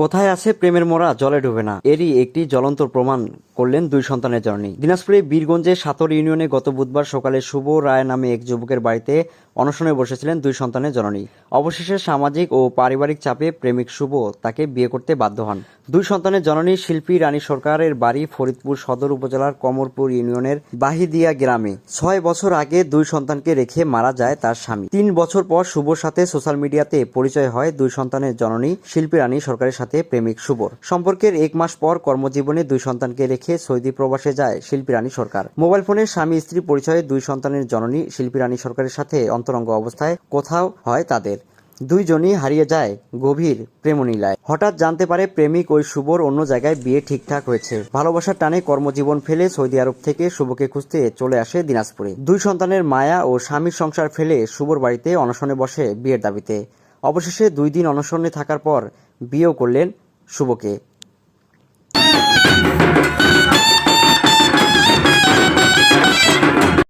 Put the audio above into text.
কোথায় আছে প্রেমের মোড়া জলে ডুবে না, এরই একটি জ্বলন্ত প্রমাণ করলেন দুই সন্তানের জননী। দিনাজপুরের বীরগঞ্জে সাতর ইউনিয়নে গত বুধবার সকালে শুভ রায় নামে এক যুবকের বাড়িতে অনশনে বসেছিলেন দুই সন্তানের জননী। অবশেষে সামাজিক ও পারিবারিক চাপে প্রেমিক শুভ তাকে বিয়ে করতে বাধ্য হন। দুই সন্তানের জননী শিল্পী রানী সরকারের বাড়ি ফরিদপুর সদর উপজেলার কমরপুর ইউনিয়নের বাহিদিয়া গ্রামে। 6 বছর আগে দুই সন্তানকে রেখে মারা যায় তার স্বামী। 3 বছর পর শুভর সাথে সোশ্যাল মিডিয়াতে পরিচয় হয় দুই সন্তানের জননী শিল্পী রানী সরকারের সাথে প্রেমিক শুভর। সম্পর্কের 1 মাস পর কর্মজীবনে দুই সন্তানকে রেখে সৌদি প্রবাসে যায় শিল্পী রানী সরকার। মোবাইল ফোনে স্বামী স্ত্রী পরিচয়ে দুই সন্তানের জননী শিল্পী রানী সরকারের সাথে অন্তরঙ্গ অবস্থায় কোথাও হয় তাদের। দুইজনই হারিয়ে যায় গভীর প্রেমনীলায়। হঠাৎ জানতে পারে প্রেমিক ওই শুভর অন্য জায়গায় বিয়ে ঠিকঠাক হয়েছে। ভালোবাসার টানে কর্মজীবন ফেলে সৌদি আরব থেকে শুভকে খুঁজতে চলে আসে দিনাজপুরে। দুই সন্তানের মায়া ও স্বামীর সংসার ফেলে শুভর বাড়িতে অনশনে বসে বিয়ের দাবিতে। অবশেষে 2 দিন অনশনে থাকার পর বিয়েও করলেন শুভকে।